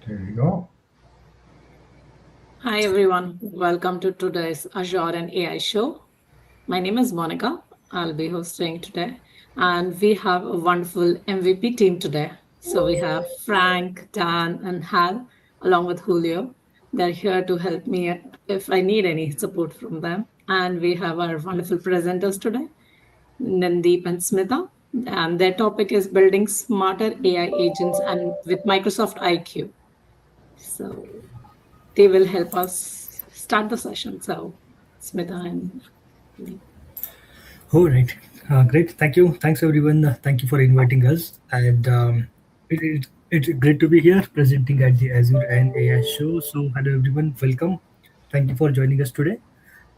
There you go. Hi everyone, welcome to today's Azure and AI Show. My name is Monica. I'll be hosting today, and we have a wonderful MVP team today. So we have Frank, Dan, and Hal, along with Julio. They're here to help me if I need any support from them. And we have our wonderful presenters today, Nandeep and Smita. And their topic is building smarter AI agents and with Microsoft IQ. So they will help us start the session. So, Smita and All right. Great. Thank you. Thanks, everyone. Thank you for inviting us. And it's great to be here presenting at the Azure and AI show. So, hello, everyone. Welcome. Thank you for joining us today.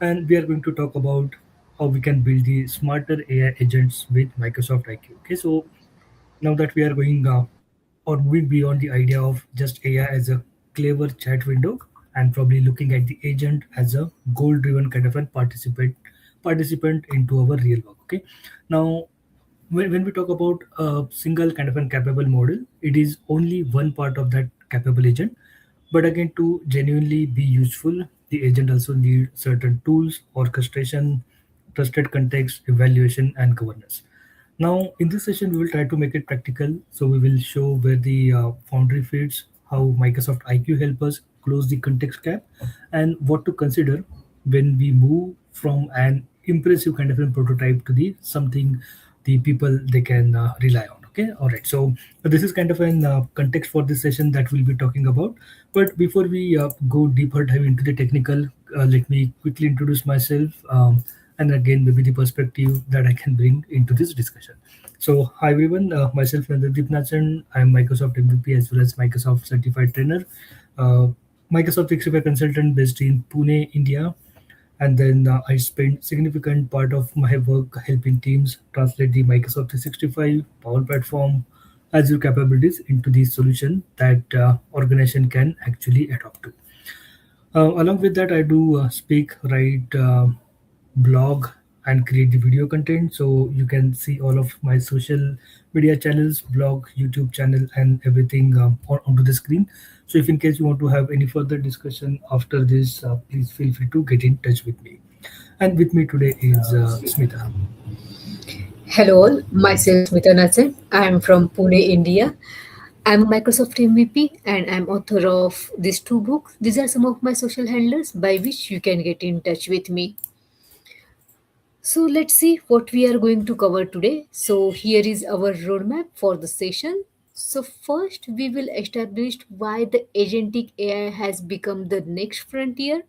And we are going to talk about how we can build the smarter AI agents with Microsoft IQ. Okay. So, now that we are going or moving beyond the idea of just AI as a clever chat window and probably looking at the agent as a goal driven kind of a participant into our real work. Okay. Now when we talk about a single kind of a capable model, it is only one part of that capable agent. But again, to genuinely be useful, the agent also need certain tools, orchestration, trusted context, evaluation, and governance. Now, in this session, we will try to make it practical. So we will show where the Foundry fits, how Microsoft IQ help us close the context gap, and what to consider when we move from an impressive kind of a prototype to the something the people they can rely on. Okay, all right. So this is kind of an context for this session that we'll be talking about. But before we go deeper dive into the technical, let me quickly introduce myself. And again maybe the perspective that I can bring into this discussion. So hi everyone, myself Nandeep Nachan. I am Microsoft MVP as well as Microsoft certified trainer, uh, Microsoft 365 consultant based in Pune, India. And then I spent significant part of my work helping teams translate the Microsoft 365 Power Platform Azure capabilities into the solution that organization can actually adopt to. Along with that, I do speak, write, blog, and create the video content. So you can see all of my social media channels, blog, YouTube channel, and everything onto the screen. So if in case you want to have any further discussion after this, please feel free to get in touch with me. And with me today is Smita. Hello all, myself Smita Nathan. I am from Pune, India. I'm a Microsoft MVP and I'm author of these two books. These are some of my social handles by which you can get in touch with me. So let's see what we are going to cover today. So here is our roadmap for the session. So first we will establish why the agentic AI has become the next frontier.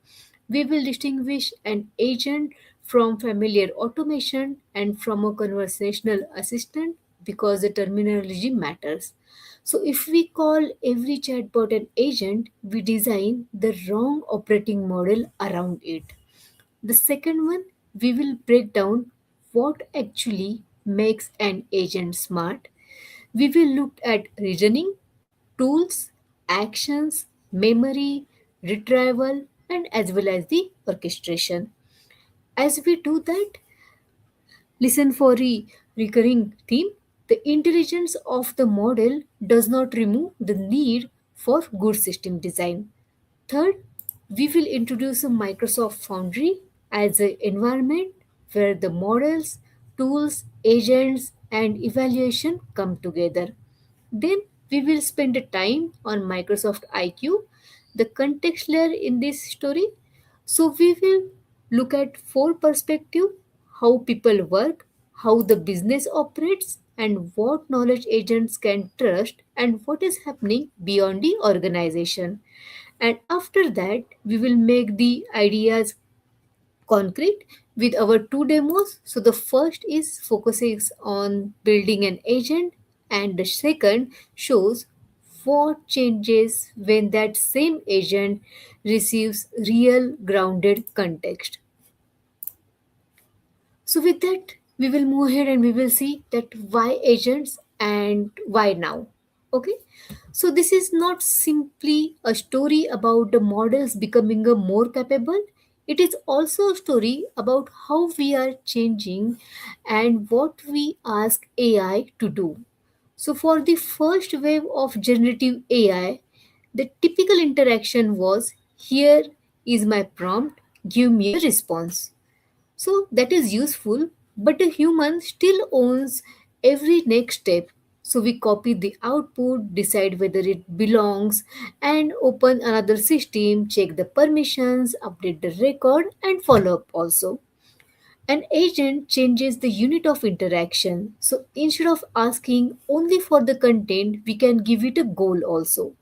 We will distinguish an agent from familiar automation and from a conversational assistant because the terminology matters. So if we call every chatbot an agent, we design the wrong operating model around it. The second one, we will break down what actually makes an agent smart. We will look at reasoning, tools, actions, memory, retrieval, and as well as the orchestration. As we do that, listen for a recurring theme. The intelligence of the model does not remove the need for good system design. Third, we will introduce a Microsoft Foundry as an environment where the models, tools, agents, and evaluation come together. Then we will spend a time on Microsoft IQ, the context layer in this story. So we will look at four perspectives: how people work, how the business operates, and what knowledge agents can trust, and what is happening beyond the organization. And after that, we will make the ideas concrete with our two demos. So the first is focuses on building an agent, and the second shows what changes when that same agent receives real grounded context. So with that, we will move ahead and we will see that why agents and why now. Okay. So this is not simply a story about the models becoming a more capable. It is also a story about how we are changing and what we ask AI to do. So for the first wave of generative AI, The typical interaction was, here is my prompt, give me a response. So that is useful, but a human still owns every next step. So we copy the output, decide whether it belongs, and open another system, check the permissions, update the record, and follow up also. An agent changes the unit of interaction. So instead of asking only for the content, we can give it a goal also.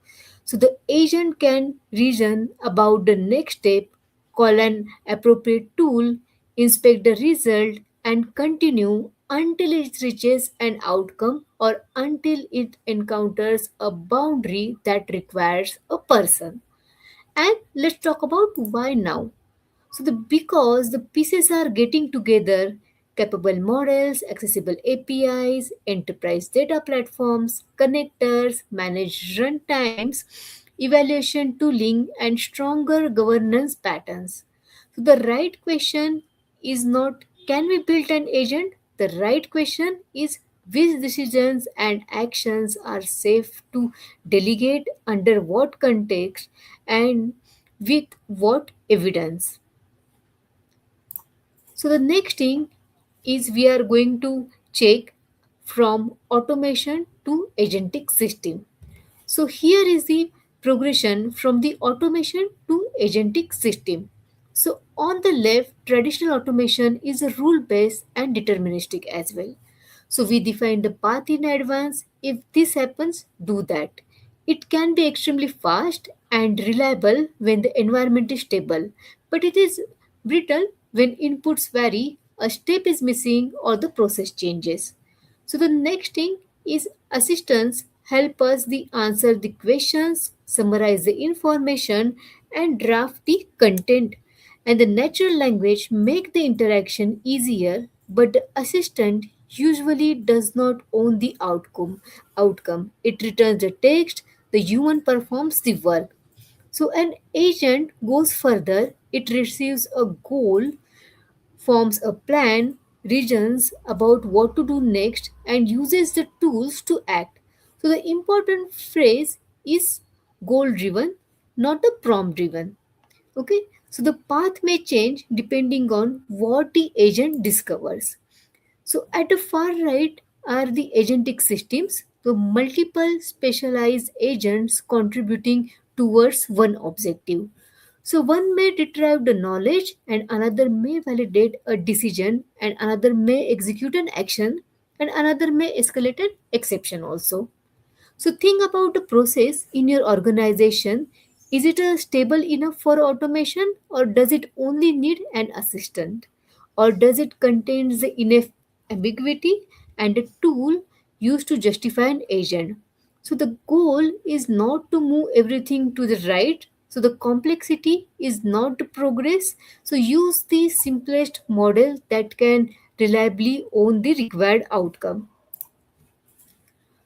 So the agent can reason about the next step, call an appropriate tool, inspect the result, and continue until it reaches an outcome or until it encounters a boundary that requires a person. And let's talk about why now. So the because the pieces are getting together, capable models, accessible APIs, enterprise data platforms, connectors, managed runtimes, evaluation tooling, and stronger governance patterns. So the right question is not, can we build an agent? The right question is, which decisions and actions are safe to delegate, under what context, and with what evidence. So the next thing is, we are going to check from automation to agentic system. So here is the progression from the automation to agentic system. So on the left, traditional automation is a rule-based and deterministic as well. So we define the path in advance. If this happens, do that. It can be extremely fast and reliable when the environment is stable, but it is brittle when inputs vary, a step is missing, or the process changes. So the next thing is, assistants help us the answer the questions, summarize the information, and draft the content. And the natural language make the interaction easier, but the assistant usually does not own the outcome. It returns the text, the human performs the work. So an agent goes further, it receives a goal, forms a plan, reasons about what to do next, and uses the tools to act. So the important phrase is goal driven, not the prompt driven. Okay, so the path may change depending on what the agent discovers. So at the far right are the agentic systems, the multiple specialized agents contributing towards one objective. So one may retrieve the knowledge, and another may validate a decision, and another may execute an action, and another may escalate an exception also. So think about the process in your organization. Is it stable enough for automation, or does it only need an assistant? Or does it contain the enough ambiguity and a tool used to justify an agent? So the goal is not to move everything to the right. So the complexity is not the progress. So use the simplest model that can reliably own the required outcome.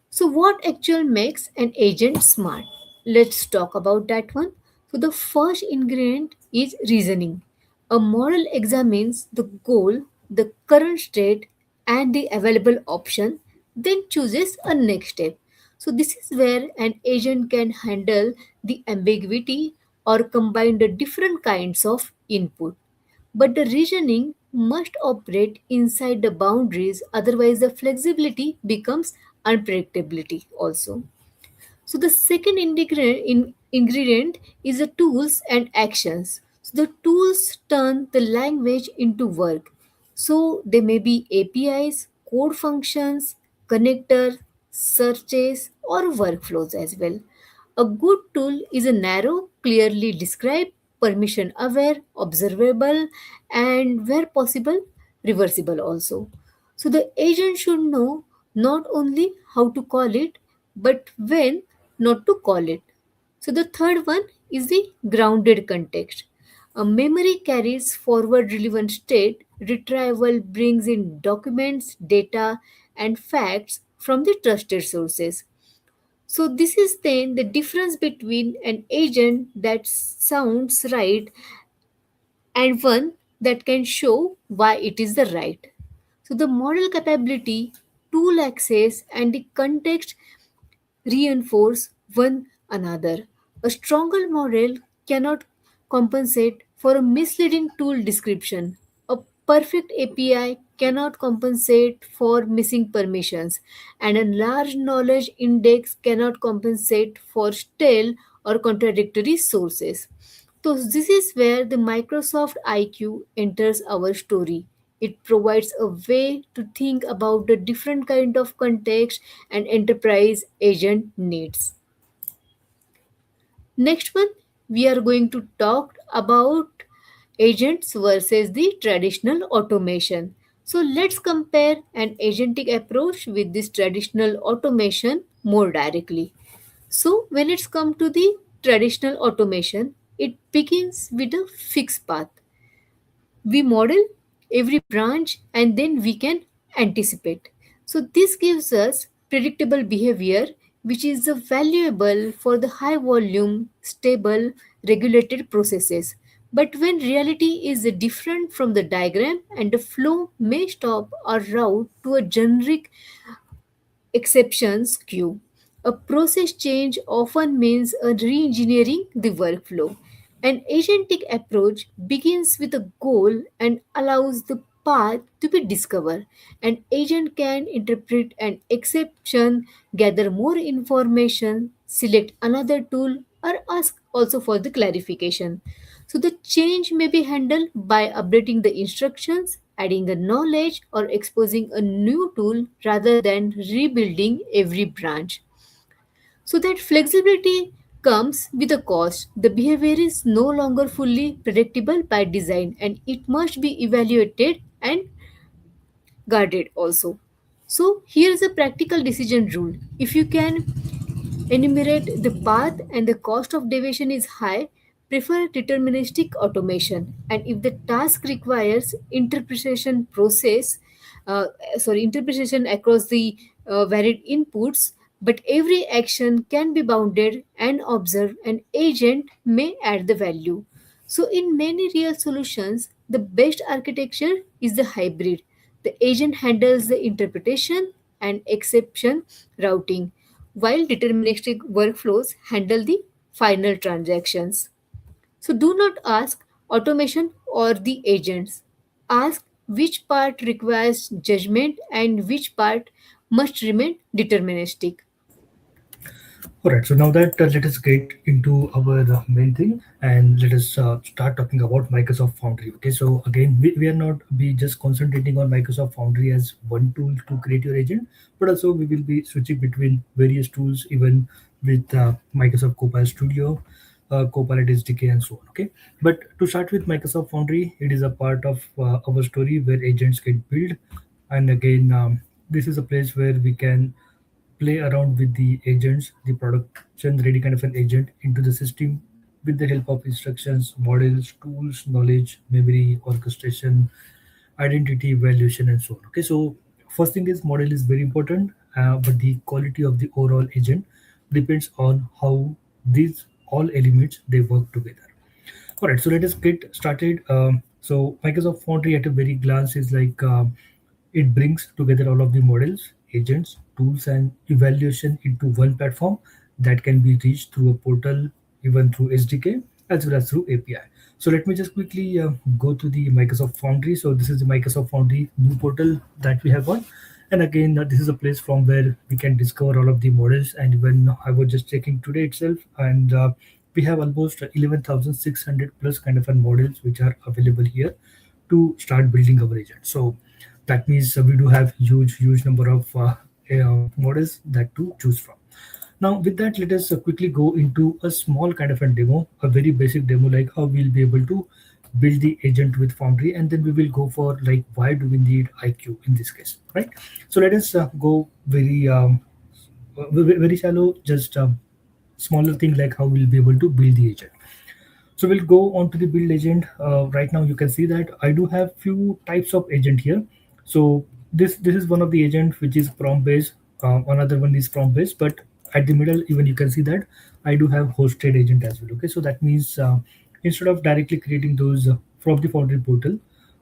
So, what actually makes an agent smart? Let's talk about that one. So, the first ingredient is reasoning. A model examines the goal, the current state, and the available option, then chooses a next step. So, this is where an agent can handle the ambiguity or combine the different kinds of input. But the reasoning must operate inside the boundaries, otherwise, the flexibility becomes unpredictability also. So the second ingredient is the tools and actions. So the tools turn the language into work. So they may be APIs, code functions, connector, searches, or workflows as well. A good tool is a narrow, clearly described, permission aware, observable, and where possible, reversible also. So the agent should know not only how to call it, but when not to call it. So the third one is the grounded context. A memory carries forward relevant state, retrieval brings in documents, data, and facts from the trusted sources. So this is then the difference between an agent that sounds right and one that can show why it is the right. So the model capability, tool access, and the context reinforce one another. A stronger model cannot compensate for a misleading tool description. A perfect API cannot compensate for missing permissions, and a large knowledge index cannot compensate for stale or contradictory sources. So, this is where the Microsoft IQ enters our story. It provides a way to think about the different kind of context and enterprise agent needs. Next one, we are going to talk about agents versus the traditional automation. So let's compare an agentic approach with this traditional automation more directly. So when it's come to the traditional automation, it begins with a fixed path. We model every branch and then we can anticipate. So this gives us predictable behavior which is valuable for the high volume, stable, regulated processes. But when reality is different from the diagram and the flow may stop or route to a generic exceptions queue. A process change often means a re-engineering the workflow. An agentic approach begins with a goal and allows the path to be discovered. An agent can interpret an exception, gather more information, select another tool, or ask also for the clarification. So the change may be handled by updating the instructions, adding a knowledge, or exposing a new tool rather than rebuilding every branch. So that flexibility comes with a cost. The behavior is no longer fully predictable by design and it must be evaluated and guarded also. So here's a practical decision rule. If you can enumerate the path and the cost of deviation is high, prefer deterministic automation. And if the task requires uh, interpretation across the varied inputs, but every action can be bounded and observed, an agent may add the value. So, in many real solutions, the best architecture is the hybrid. The agent handles the interpretation and exception routing, while deterministic workflows handle the final transactions. So do not ask automation or the agents. Ask which part requires judgment and which part must remain deterministic. All right, so now that let us get into our main thing and let us start talking about Microsoft Foundry. Okay, so again, we are not be just concentrating on Microsoft Foundry as one tool to create your agent, but also we will be switching between various tools, even with Microsoft Copilot Studio, Copilot SDK, and so on. Okay, but to start with Microsoft Foundry, it is a part of our story where agents get built, and again, this is a place where we can play around with the agents, the production ready kind of an agent into the system with the help of instructions, models, tools, knowledge, memory, orchestration, identity, evaluation, and so on. Okay, so first thing is model is very important, but the quality of the overall agent depends on how these all elements they work together. All right, so let us get started. So Microsoft Foundry at a very glance is like it brings together all of the models, agents, tools, and evaluation into one platform that can be reached through a portal, even through SDK, as well as through API. So let me just quickly go to the Microsoft Foundry. So this is the Microsoft Foundry new portal that we have got. And again, this is a place from where we can discover all of the models. And when I was just checking today itself, and we have almost 11,600 plus kind of models which are available here to start building our agent. So that means we do have huge number of models that to choose from. Now with that, let us quickly go into a small kind of a demo, a very basic demo, like how we'll be able to build the agent with Foundry, and then we will go for like why do we need IQ in this case, right? So let us go very shallow, just smaller thing like how we'll be able to build the agent. So we'll go on to the build agent. Right now you can see that I do have few types of agent here. So this is one of the agent which is prompt based. Another one is prompt based, but at the middle even you can see that I do have hosted agent as well. Okay, so that means instead of directly creating those from the Foundry portal,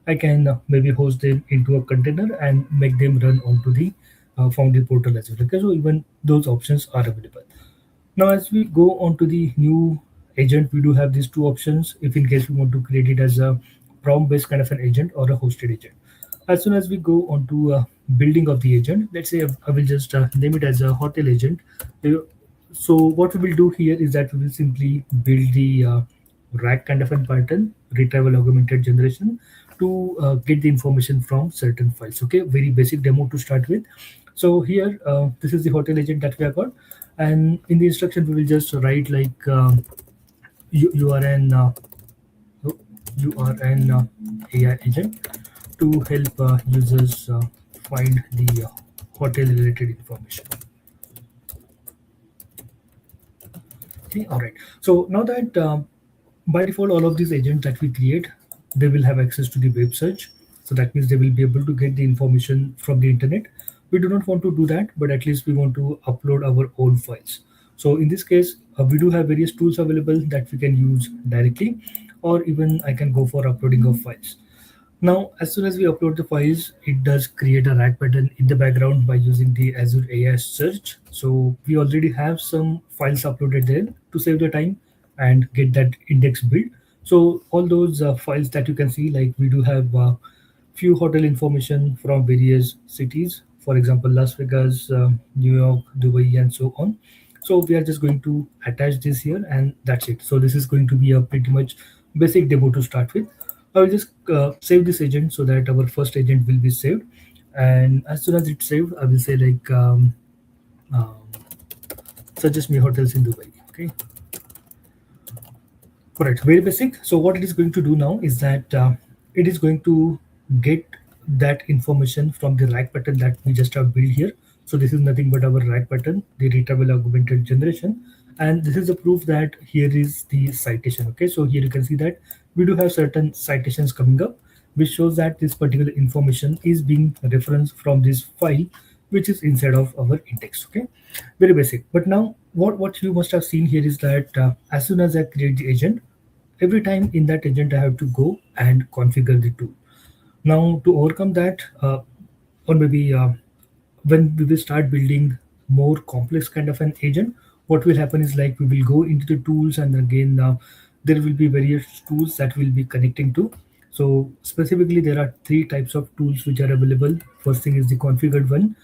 I can maybe host them into a container and make them run onto the Foundry portal as well. Okay, so even those options are available. Now, as we go on to the new agent, we do have these two options if in case we want to create it as a prompt-based kind of an agent or a hosted agent. As soon as we go on to building of the agent, let's say I will just name it as a hotel agent. Uh, So what we will do here is that we will simply build the RAG kind of a pattern, retrieval augmented generation, to get the information from certain files. Okay, very basic demo to start with. So here, this is the hotel agent that we have got, and in the instruction we will just write like you are an AI agent to help users find the hotel related information. Okay, all right. So now that by default, all of these agents that we create, they will have access to the web search. So that means they will be able to get the information from the internet. We do not want to do that, but at least we want to upload our own files. So in this case, we do have various tools available that we can use directly, or even I can go for uploading of files. Now, as soon as we upload the files, it does create a RAG pattern in the background by using the Azure AI search. So we already have some files uploaded there to save the time and get that index built. So all those files that you can see, like we do have few hotel information from various cities, for example, Las Vegas, New York, Dubai, and so on. So we are just going to attach this here, and that's it. So this is going to be a pretty much basic demo to start with. I will just save this agent so that our first agent will be saved. And as soon as it's saved, I will say like um, suggest me hotels in Dubai. Okay. Correct. Very basic. So what it is going to do now is that it is going to get that information from the RAG pattern that we just have built here. So this is nothing but our RAG pattern, the retrieval augmented generation. And this is the proof that here is the citation. Okay. So here you can see that we do have certain citations coming up, which shows that this particular information is being referenced from this file, which is inside of our index. Okay. Very basic. But now what you must have seen here is that as soon as I create the agent, every time in that agent I have to go and configure the tool. Now to overcome that, or maybe when we will start building more complex kind of an agent, what will happen is like we will go into the tools, and again there will be various tools that will be connecting to. So specifically there are three types of tools which are available. First thing is the configured one.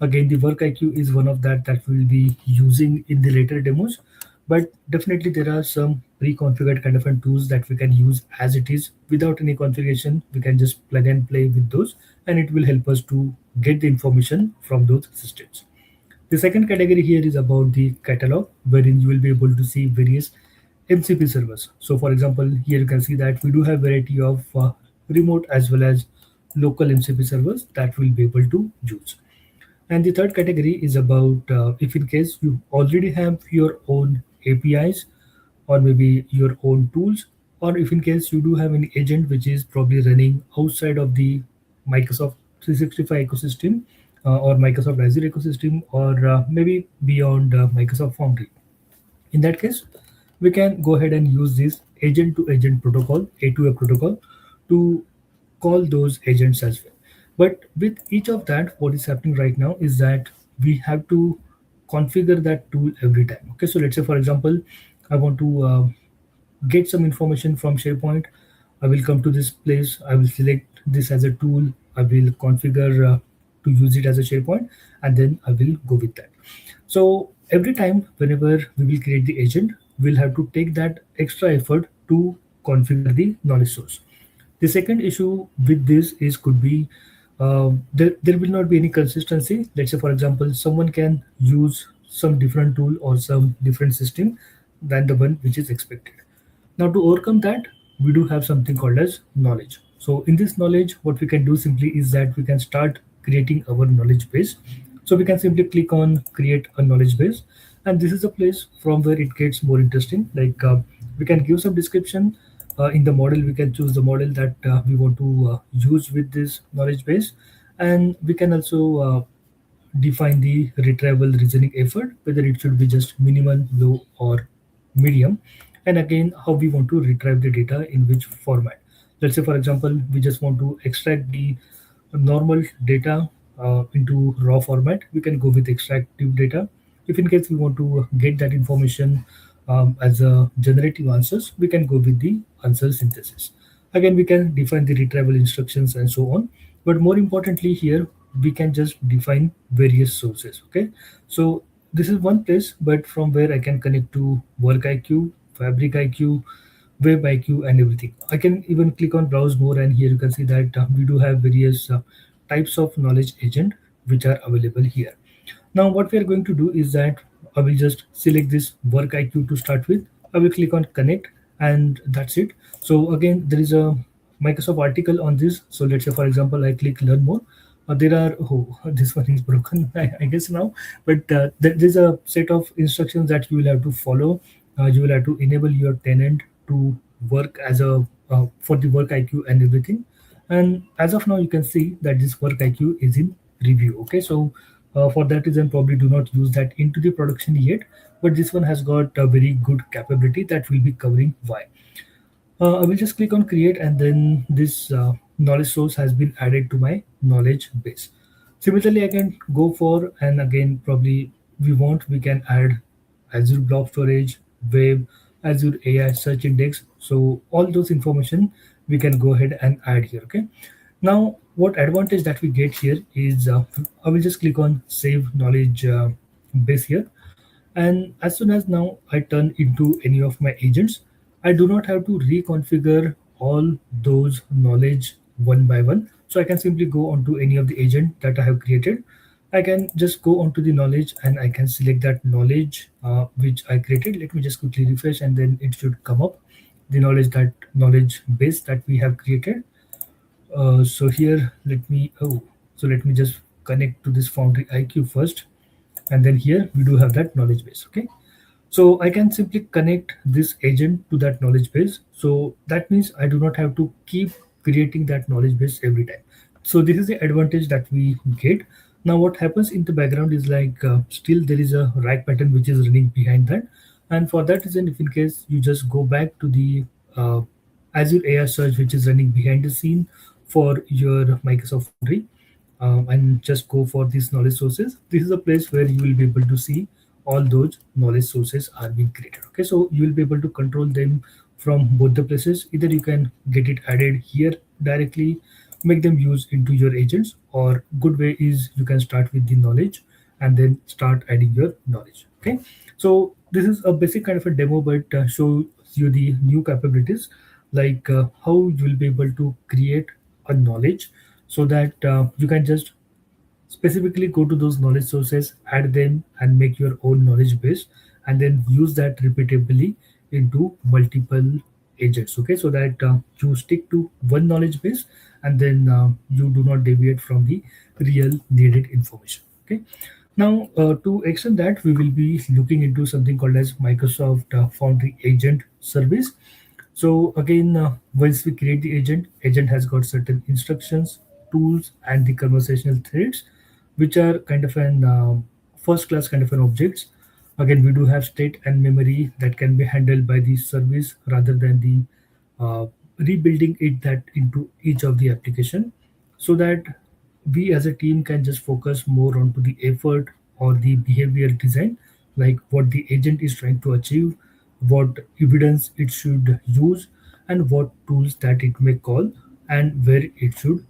Again, the work IQ is one of that we will be using in the later demos, but definitely there are some pre-configured kind of tools that we can use as it is without any configuration. We can just plug and play with those, and it will help us to get the information from those systems. The second category here is about the catalog, wherein you will be able to see various MCP servers. So for example, here you can see that we do have variety of remote as well as local MCP servers that we'll be able to use. And the third category is about if in case you already have your own APIs, or maybe your own tools, or if in case you do have an agent which is probably running outside of the Microsoft 365 ecosystem, or Microsoft Azure ecosystem, or maybe beyond Microsoft Foundry. In that case, we can go ahead and use this agent to agent protocol, A2A protocol, to call those agents as well. But with each of that, what is happening right now is that we have to configure that tool every time. Okay, so let's say for example, I want to get some information from SharePoint. I will come to this place. I will select this as a tool. I will configure to use it as a SharePoint, and then I will go with that. So every time, whenever we will create the agent, we'll have to take that extra effort to configure the knowledge source. The second issue with this is could be there will not be any consistency. Let's say, for example, someone can use some different tool or some different system than the one which is expected. Now, to overcome that, we do have something called as knowledge. So in this knowledge, what we can do simply is that we can start creating our knowledge base. So we can simply click on create a knowledge base, and this is a place from where it gets more interesting. Like we can give some description in the model. We can choose the model that we want to use with this knowledge base, and we can also define the retrieval reasoning effort, whether it should be just minimum, low, or medium, and again how we want to retrieve the data in which format. Let's say for example, we just want to extract the normal data into raw format. We can go with extractive data. If in case we want to get that information as a generative answers, we can go with the answer synthesis. Again, we can define the retrieval instructions and so on. But more importantly here, we can just define various sources. Okay, so this is one place, but from where I can connect to work IQ, fabric IQ, web IQ, and everything. I can even click on browse more, and here you can see that we do have various types of knowledge agent which are available here. Now what we are going to do is that I will just select this work IQ to start with. I will click on connect, and that's it. So again, there is a Microsoft article on this. So let's say for example, I click learn more. There are this one is broken I guess now, but there's a set of instructions that you will have to follow. You will have to enable your tenant to work as a for the work IQ and everything. And as of now, you can see that this work IQ is in review. Okay, so for that reason, probably do not use that into the production yet. But this one has got a very good capability that will be covering why. I will just click on create, and then this knowledge source has been added to my knowledge base. Similarly, I can go for, and again, probably we can add Azure Blob Storage, Web, Azure AI Search Index. So all those information we can go ahead and add here. Okay. Now, what advantage that we get here is I will just click on save knowledge base here, and as soon as now I turn into any of my agents, I do not have to reconfigure all those knowledge one by one. So I can simply go onto any of the agent that I have created. I can just go onto the knowledge, and I can select that knowledge which I created. Let me just quickly refresh, and then it should come up the knowledge base that we have created. So here, let me just connect to this Foundry IQ first, and then here we do have that knowledge base. Okay, so I can simply connect this agent to that knowledge base. So that means I do not have to keep creating that knowledge base every time. So this is the advantage that we get. Now what happens in the background is like still there is a rack pattern which is running behind that. And for that reason, if in case you just go back to the uh, Azure AI search which is running behind the scene for your Microsoft Foundry, and just go for these knowledge sources. This is a place where you will be able to see all those knowledge sources are being created. Okay, so you will be able to control them from both the places. Either you can get it added here directly, make them use into your agents, or good way is you can start with the knowledge and then start adding your knowledge. Okay, so this is a basic kind of a demo, but shows you the new capabilities, like how you will be able to create a knowledge, so that you can just specifically go to those knowledge sources, add them, and make your own knowledge base, and then use that repeatably into multiple agents. Okay, so that you stick to one knowledge base, and then you do not deviate from the real needed information. Okay, now to extend that, we will be looking into something called as Microsoft Foundry Agent Service. So again, once we create the agent has got certain instructions, tools, and the conversational threads, which are kind of an first class kind of an objects. Again, we do have state and memory that can be handled by the service rather than the rebuilding it that into each of the application, so that we as a team can just focus more onto the effort or the behavior design, like what the agent is trying to achieve, what evidence it should use, and what tools that it may call, and where it should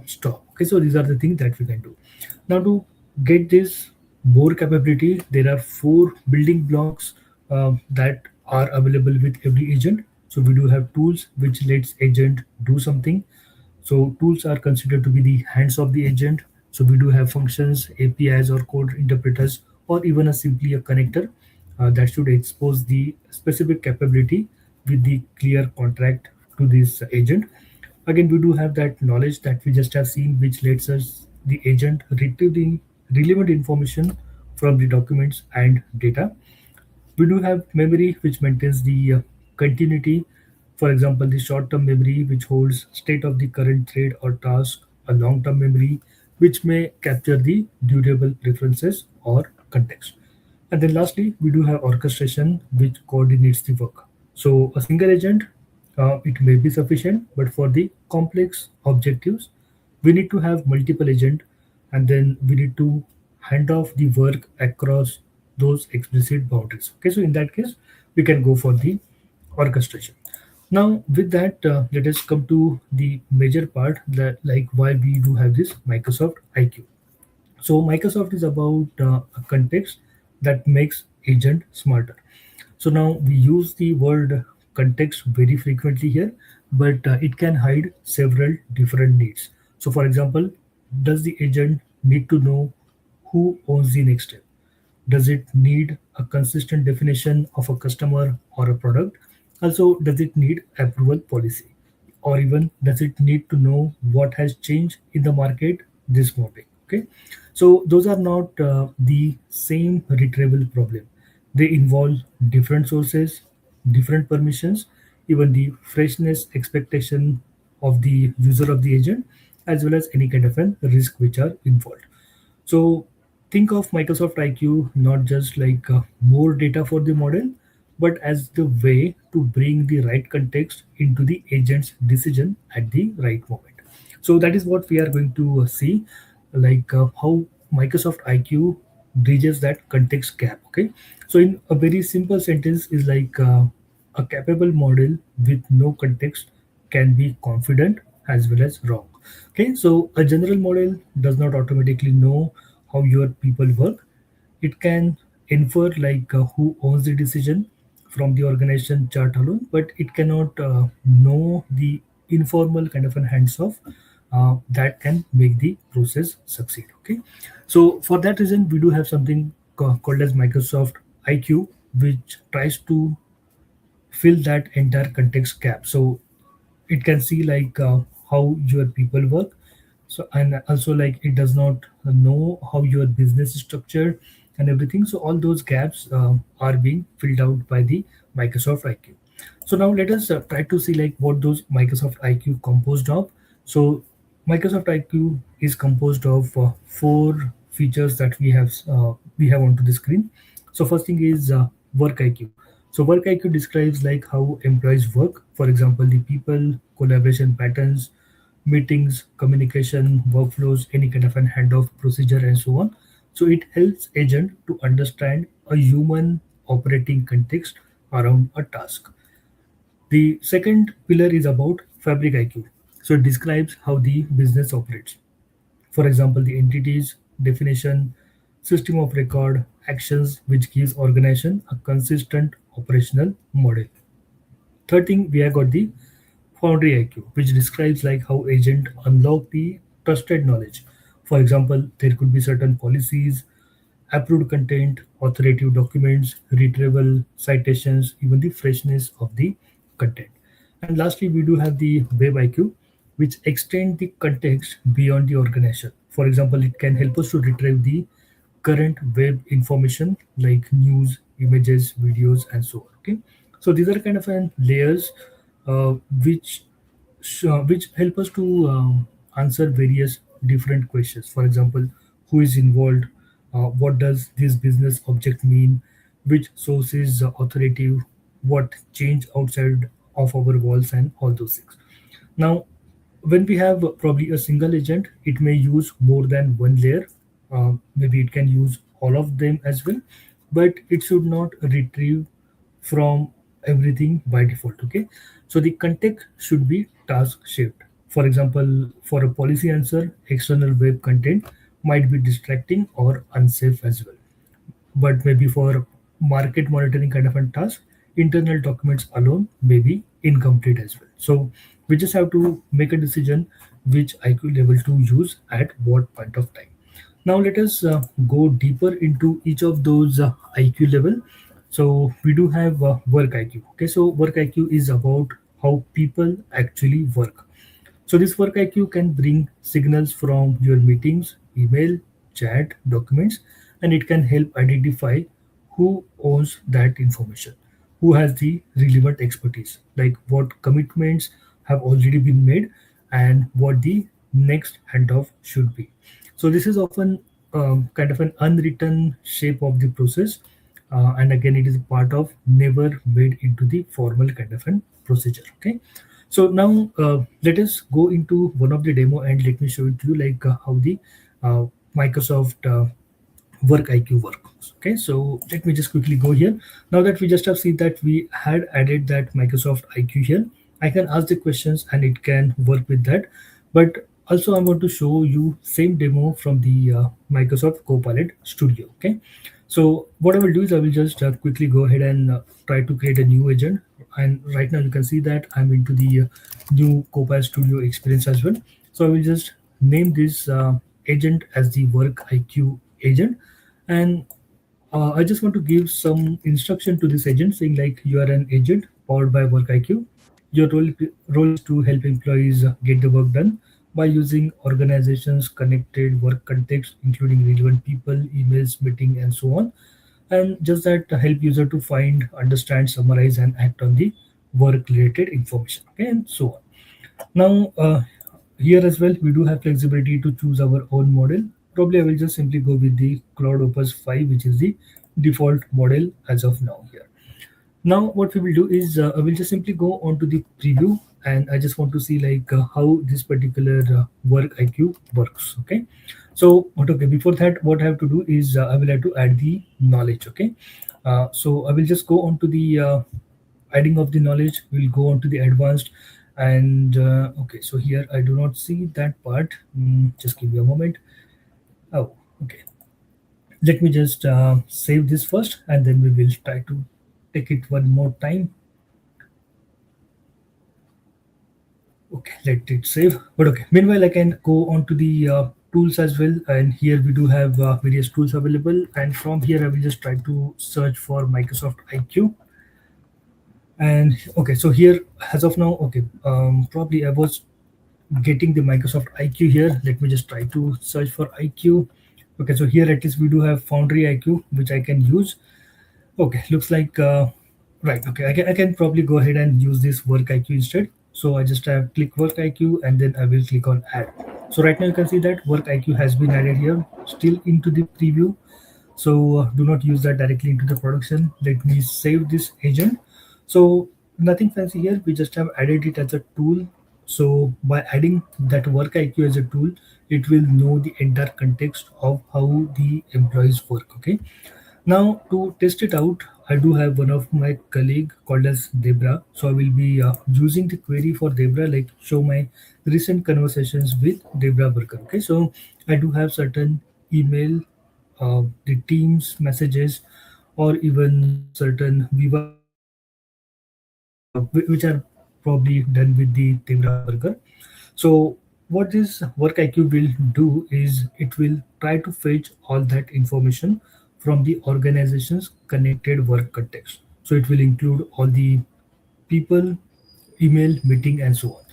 stop. Okay, so these are the things that we can do. Now to get this more capability, there are four building blocks that are available with every agent. So we do have tools which lets agent do something. So tools are considered to be the hands of the agent. So we do have functions, APIs, or code interpreters, or even a simply a connector that should expose the specific capability with the clear contract to this agent. Again, we do have that knowledge that we just have seen, which lets us the agent retrieve the relevant information from the documents and data. We do have memory, which maintains the continuity. For example, the short-term memory, which holds state of the current thread or task, a long-term memory, which may capture the durable preferences or context. And then lastly, we do have orchestration, which coordinates the work. So a single agent, it may be sufficient, but for the complex objectives, we need to have multiple agent, and then we need to hand off the work across those explicit boundaries. Okay, so in that case, we can go for the orchestration. Now, with that, let us come to the major part, that like why we do have this Microsoft IQ. So Microsoft is about a context that makes agent smarter. So now we use the word context very frequently here, but it can hide several different needs. So for example, does the agent need to know who owns the next step? Does it need a consistent definition of a customer or a product? Also, does it need approval policy? Or even does it need to know what has changed in the market this morning? Okay, so those are not the same retrieval problem. They involve different sources, different permissions, even the freshness expectation of the user of the agent, as well as any kind of an risk which are involved. So think of Microsoft IQ not just like more data for the model, but as the way to bring the right context into the agent's decision at the right moment. So that is what we are going to see, like how Microsoft IQ bridges that context gap. Okay, so in a very simple sentence is like a capable model with no context can be confident as well as wrong. Okay, so a general model does not automatically know how your people work. It can infer like who owns the decision from the organization chart alone, but it cannot know the informal kind of an hands off that can make the process succeed. Okay, so for that reason, we do have something called as Microsoft IQ, which tries to fill that entire context gap. So it can see like how your people work, so and also like it does not know how your business is structured and everything. So all those gaps are being filled out by the Microsoft IQ. So now let us try to see like what those Microsoft IQ composed of. So Microsoft IQ is composed of four features that we have onto the screen. So first thing is work IQ. So work IQ describes like how employees work. For example, the people, collaboration patterns, meetings, communication, workflows, any kind of an handoff procedure, and so on. So it helps agent to understand a human operating context around a task. The second pillar is about fabric IQ. So it describes how the business operates. For example, the entities, definition, system of record, actions, which gives organization a consistent operational model. Third thing, we have got the Foundry IQ, which describes like how agent unlock the trusted knowledge. For example, there could be certain policies, approved content, authoritative documents, retrieval, citations, even the freshness of the content. And lastly, we do have the Web IQ, which extend the context beyond the organization. For example, it can help us to retrieve the current web information like news, images, videos, and so on. Okay, so these are kind of an layers uh, which which help us to answer various different questions. For example, who is involved? What does this business object mean? Which source is authoritative? What change outside of our walls and all those things. Now, when we have probably a single agent, it may use more than one layer. Maybe it can use all of them as well, but it should not retrieve from everything by default. Okay, so the context should be task shaped. For example, for a policy answer, external web content might be distracting or unsafe as well, but maybe for market monitoring kind of a task, internal documents alone may be incomplete as well. So we just have to make a decision which IQ level to use at what point of time. Now let us go deeper into each of those IQ level. So we do have work IQ. Okay, so work IQ is about how people actually work. So this work IQ can bring signals from your meetings, email, chat, documents, and it can help identify who owns that information, who has the relevant expertise, like what commitments have already been made and what the next handoff should be. So this is often kind of an unwritten shape of the process, and again, it is part of never made into the formal kind of an procedure. Okay, so now let us go into one of the demo and let me show it to you like how the uh, Microsoft work IQ works. Okay, so let me just quickly go here. Now that we just have seen that we had added that Microsoft IQ here, I can ask the questions and it can work with that. But also I'm going to show you same demo from the Microsoft Copilot Studio. Okay, so what I will do is I will just quickly go ahead and try to create a new agent. And right now you can see that I'm into the new Copilot Studio experience as well. So I will just name this agent as the work IQ agent. And I just want to give some instruction to this agent saying like you are an agent powered by work IQ. Your role is to help employees get the work done by using organizations connected work context, including relevant people, emails, meeting, and so on. And just that help user to find, understand, summarize, and act on the work related information. Okay, and so on. Now, here as well, we do have flexibility to choose our own model. Probably I will just simply go with the Cloud Opus 5, which is the default model as of now here. Now, what we will do is I will just simply go on to the preview, and I just want to see like how this particular work IQ works. Okay. So, okay, before that, what I have to do is I will have to add the knowledge. Okay. So I will just go on to the adding of the knowledge. We'll go on to the advanced, and okay, so here I do not see that part. Just give me a moment. Oh, okay, let me just save this first, and then we will try to take it one more time. Okay, let it save. But okay, meanwhile I can go on to the tools as well, and here we do have various tools available, and from here I will just try to search for Microsoft IQ. And okay, so here as of now, okay, probably I was getting the Microsoft IQ here. Let me just try to search for IQ. Okay, so here at least we do have Foundry IQ, which I can use. Okay, looks like right. Okay, I can probably go ahead and use this work IQ instead. So I just have click work IQ and then I will click on add. So right now you can see that work IQ has been added here, still into the preview. So do not use that directly into the production. Let me save this agent. So nothing fancy here. We just have added it as a tool. So by adding that work IQ as a tool, it will know the entire context of how the employees work. Okay. Now to test it out, I do have one of my colleague called as Debra. So I will be using the query for Debra, like show my recent conversations with Debra Burger. Okay, so I do have certain email, the Teams messages, or even certain Viva messages, which are probably done with the Debra Burger. So what this work IQ will do is it will try to fetch all that information from the organization's connected work context. So it will include all the people, email, meeting, and so on.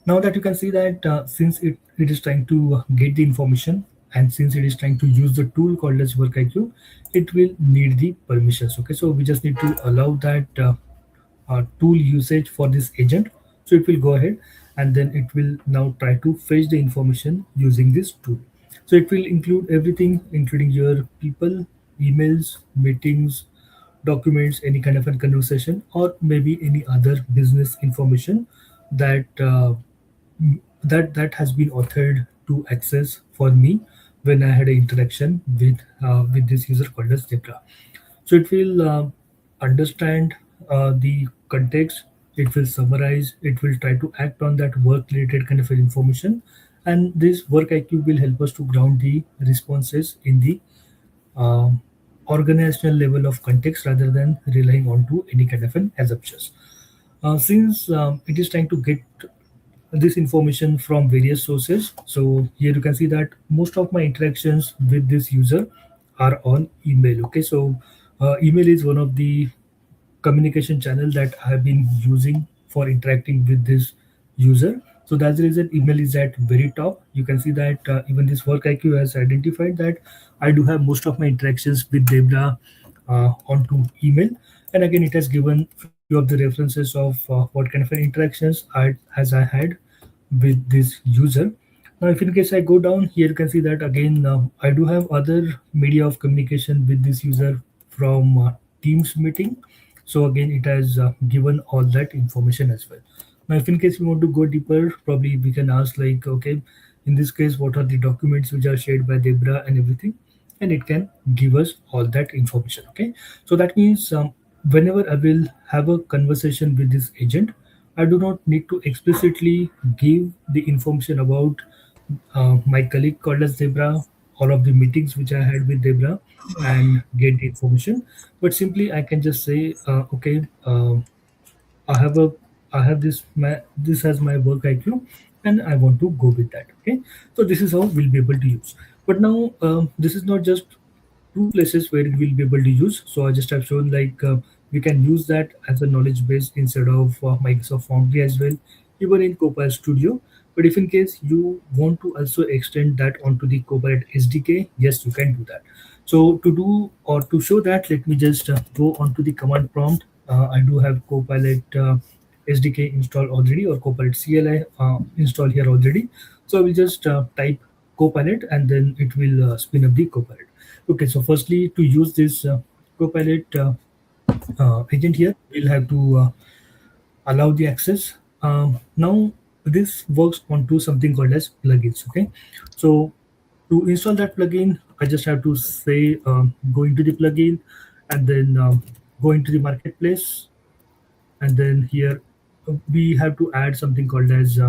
Now that you can see that since it is trying to get the information, and since it is trying to use the tool called as work IQ, it will need the permissions. Okay, so we just need to allow that tool usage for this agent. So it will go ahead and then it will now try to fetch the information using this tool. So it will include everything, including your people, emails, meetings, documents, any kind of a conversation, or maybe any other business information that that has been authored to access for me when I had an interaction with this user called as Zebra. So it will understand the context, it will summarize, it will try to act on that work related kind of information, and this work IQ will help us to ground the responses in the um, organizational level of context rather than relying on to any kind of an assumptions. Since it is trying to get this information from various sources, so here you can see that most of my interactions with this user are on email. Okay, so email is one of the communication channel that I have been using for interacting with this user. So that's the reason email is at very top. You can see that even this work IQ has identified that I do have most of my interactions with Debra onto email. And again, it has given few of the references of what kind of an interactions I had with this user. Now, if in case I go down here, you can see that again, I do have other media of communication with this user from Teams meeting. So again, it has given all that information as well. Now, if in case we want to go deeper, probably we can ask like, okay, in this case, what are the documents which are shared by Debra and everything. and it can give us all that information. Okay, so that means whenever I will have a conversation with this agent, I do not need to explicitly give the information about my colleague called as Zebra, all of the meetings which I had with Debra, and get the information. But simply I can just say, okay, I have a I have this as my work IQ, and I want to go with that. Okay, so this is how we'll be able to use. But now this is not just two places where it will be able to use. So I just have shown like we can use that as a knowledge base instead of Microsoft Foundry as well, even in Copilot Studio. But if in case you want to also extend that onto the Copilot SDK, yes, you can do that. So to do or to show that, let me just go onto the command prompt. I do have Copilot SDK installed already, or Copilot CLI installed here already. So I will just type Copilot, and then it will spin up the Copilot. Okay, so firstly, to use this Copilot agent here, we'll have to allow the access. Now, this works onto something called as plugins. Okay, so to install that plugin, I just have to say go into the plugin, and then go into the marketplace, and then here we have to add something called as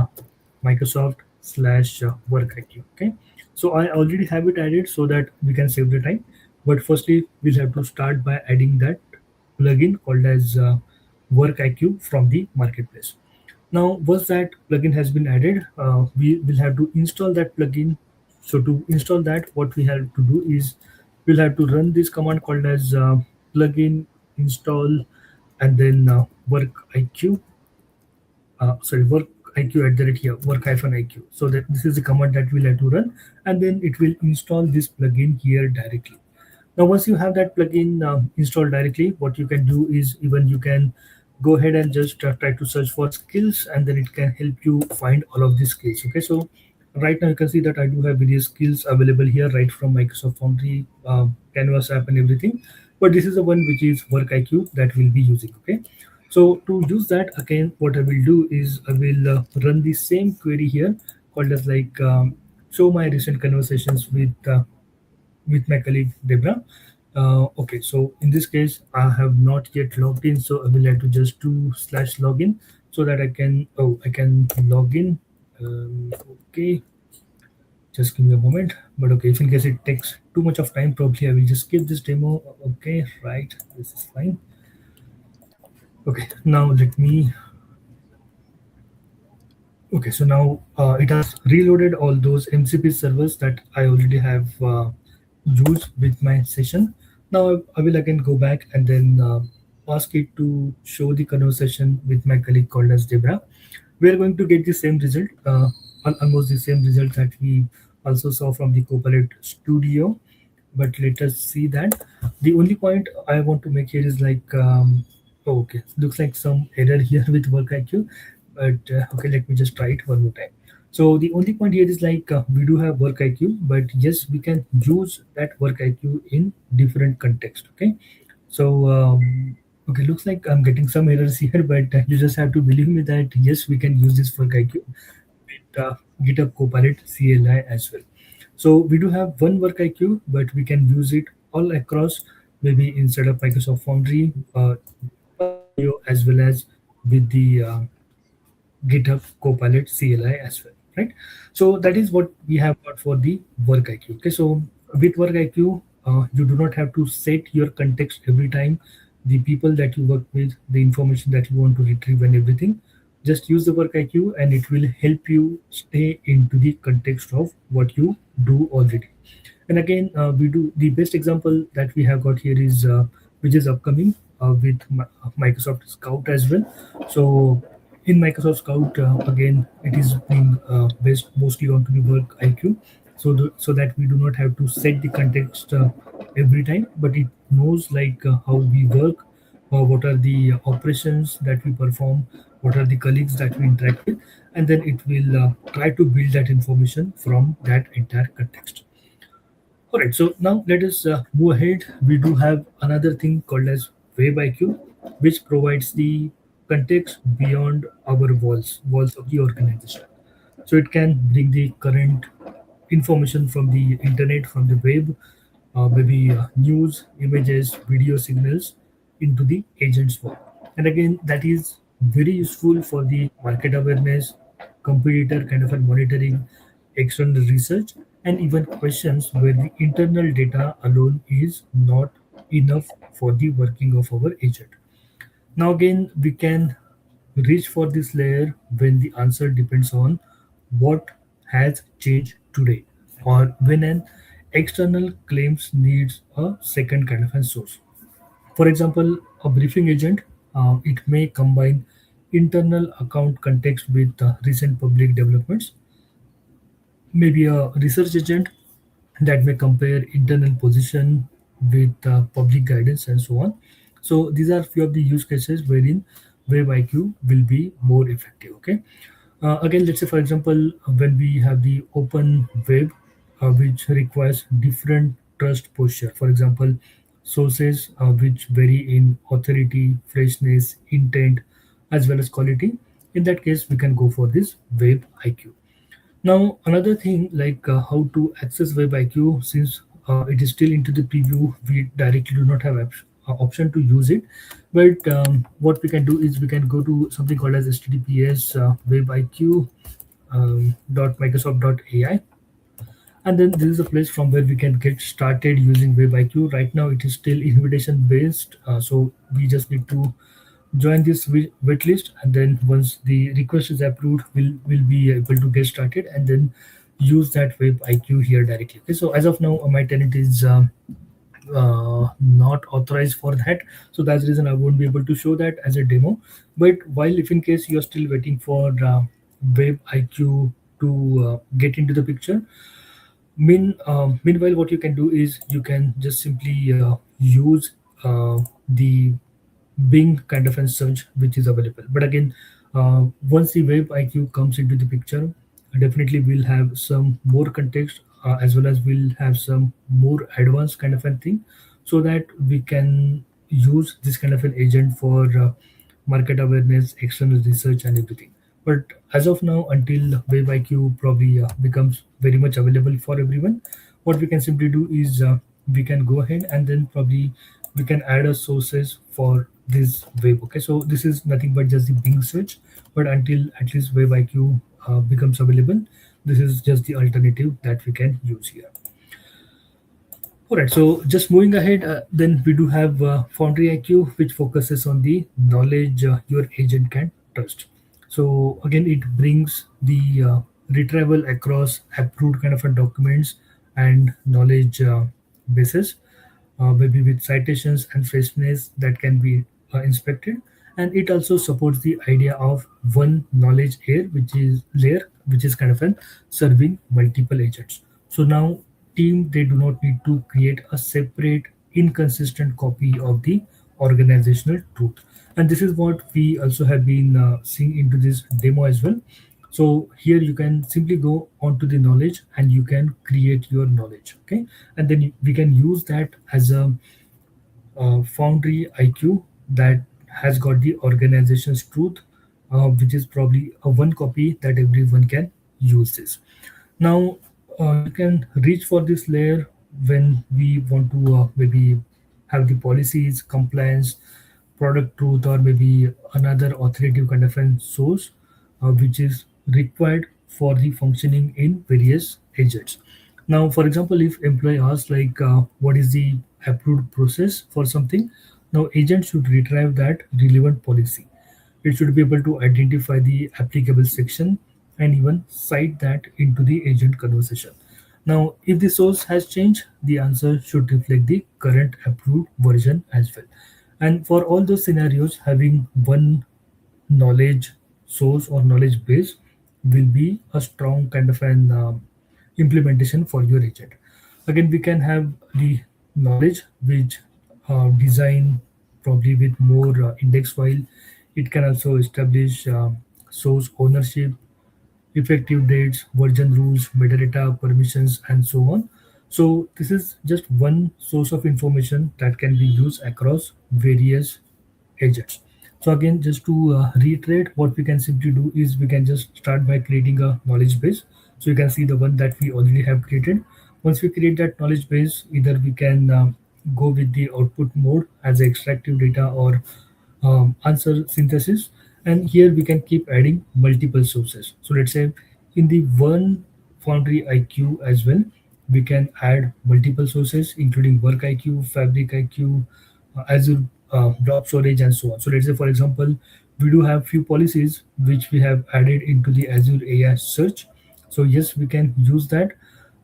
Microsoft slash work IQ. Okay, so I already have it added so that we can save the time. But firstly, we'll have to start by adding that plugin called as work IQ from the marketplace. Now, once that plugin has been added, we will have to install that plugin. So to install that, what we have to do is we'll have to run this command called as plugin install, and then work IQ. Sorry, work IQ at the rate here, work hyphen IQ. So that this is the command that we'll have to run, and then it will install this plugin here directly. Now, once you have that plugin installed directly, what you can do is even you can go ahead and just try to search for skills, and then it can help you find all of these skills. Okay, so right now you can see that I do have various skills available here, right from Microsoft Foundry, Canvas app, and everything. But this is the one which is Work IQ that we'll be using. Okay, so to use that again, what I will do is I will run the same query here called as like show my recent conversations with my colleague Debra. Okay, so in this case, I have not yet logged in, so I will have to just do slash login so that I can log in. Okay, just give me a moment. But okay, if in case it takes too much of time, probably I will just skip this demo. Okay, right, this is fine. Okay, now let me. Okay, so now it has reloaded all those MCP servers that I already have used with my session. Now I will again go back and then ask it to show the conversation with my colleague called as Debra. We are going to get the same result, almost the same result that we also saw from the Copilot Studio. But let us see that. The only point I want to make here is like, oh, okay, looks like some error here with work IQ. But okay, let me just try it one more time. So the only point here is like we do have work IQ, but yes, we can use that work IQ in different context. Okay, so okay, looks like I'm getting some errors here, but you just have to believe me that yes, we can use this work IQ with GitHub Copilot CLI as well. So we do have one work IQ, but we can use it all across, maybe instead of Microsoft Foundry, Studio, as well as with the GitHub Copilot CLI as well, right? So that is what we have got for the work IQ. Okay, so with work IQ, you do not have to set your context every time, the people that you work with, the information that you want to retrieve, and everything. Just use the work IQ, and it will help you stay into the context of what you do already. And again, we do the best example that we have got here is which is upcoming with Microsoft Scout as well. So in Microsoft Scout, again, it is being based mostly onto the work IQ, so that we do not have to set the context every time, but it knows like how we work, what are the operations that we perform, what are the colleagues that we interact with, and then it will try to build that information from that entire context. All right, so now let us move ahead. We do have another thing called as Web IQ, which provides the context beyond our walls of the organization. So it can bring the current information from the internet, from the web, maybe news, images, video signals into the agent's work. And again, that is very useful for the market awareness, competitor kind of a monitoring, external research, and even questions where the internal data alone is not enough for the working of our agent. Now again, we can reach for this layer when the answer depends on what has changed today, or when an external claims needs a second kind of a source. For example, a briefing agent, it may combine internal account context with recent public developments. Maybe a research agent that may compare internal position with public guidance and so on. So these are few of the use cases wherein web IQ will be more effective. Okay. Again, let's say for example, when we have the open web, which requires different trust posture. For example, sources which vary in authority, freshness, intent, as well as quality. In that case, we can go for this web IQ. Now, another thing like how to access WebIQ, since it is still into the preview, we directly do not have option to use it. But what we can do is we can go to something called as HTTPS WebIQ dot Microsoft dot AI, and then this is a place from where we can get started using WebIQ. Right now, it is still invitation based, so we just need to join this waitlist, and then once the request is approved, we'll be able to get started and then use that web IQ here directly. Okay, so as of now, my tenant is not authorized for that, so that's the reason I won't be able to show that as a demo. But while if in case you're still waiting for web IQ to get into the picture, meanwhile, what you can do is you can just simply use the Bing kind of a search which is available. But again, once the web IQ comes into the picture, definitely we'll have some more context, as well as we'll have some more advanced kind of a thing, so that we can use this kind of an agent for market awareness, external research, and everything. But as of now, until web IQ probably becomes very much available for everyone, what we can simply do is we can go ahead and then probably we can add a sources for this web. Okay, so this is nothing but just the Bing search, but until at least web IQ becomes available, this is just the alternative that we can use here. All right, so just moving ahead, then we do have Foundry IQ, which focuses on the knowledge your agent can trust. So again, it brings the retrieval across approved kind of a documents and knowledge bases, maybe with citations and freshness that can be inspected. And it also supports the idea of one knowledge layer, which is kind of an serving multiple agents. So now team, they do not need to create a separate inconsistent copy of the organizational truth. And this is what we also have been seeing into this demo as well. So here you can simply go onto the knowledge and you can create your knowledge. Okay, and then we can use that as a Foundry IQ that has got the organization's truth, which is probably a one copy that everyone can use this. Now, you can reach for this layer when we want to maybe have the policies, compliance, product truth, or maybe another authoritative kind of a source, which is required for the functioning in various agents. Now, for example, if employee asks like, what is the approved process for something, now agent should retrieve that relevant policy. It should be able to identify the applicable section and even cite that into the agent conversation. Now, if the source has changed, the answer should reflect the current approved version as well. And for all those scenarios, having one knowledge source or knowledge base will be a strong kind of an implementation for your agent. Again, we can have the knowledge which design probably with more index file. It can also establish source ownership, effective dates, version rules, metadata, permissions, and so on. So this is just one source of information that can be used across various agents. So again, just to reiterate, what we can simply do is we can just start by creating a knowledge base. So you can see the one that we already have created. Once we create that knowledge base, either we can go with the output mode as extractive data or answer synthesis, and here we can keep adding multiple sources. So let's say in the one foundry IQ as well, we can add multiple sources including work IQ, fabric IQ, Azure blob storage, and so on. So let's say, for example, we do have few policies which we have added into the Azure AI search. So yes, we can use that,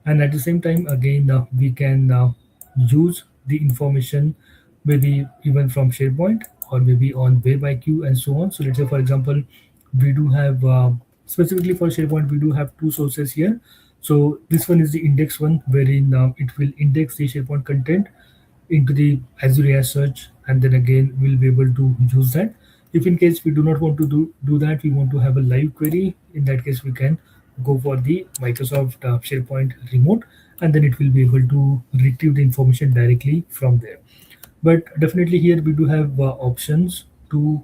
and at the same time, again, we can use the information maybe even from SharePoint or maybe on WebIQ and so on. So let's say, for example, we do have specifically for SharePoint, we do have two sources here. So this one is the index one, wherein it will index the SharePoint content into the Azure AI search, and then again we'll be able to use that. If in case we do not want to do that, we want to have a live query, in that case we can go for the Microsoft SharePoint remote, and then it will be able to retrieve the information directly from there. But definitely here we do have options to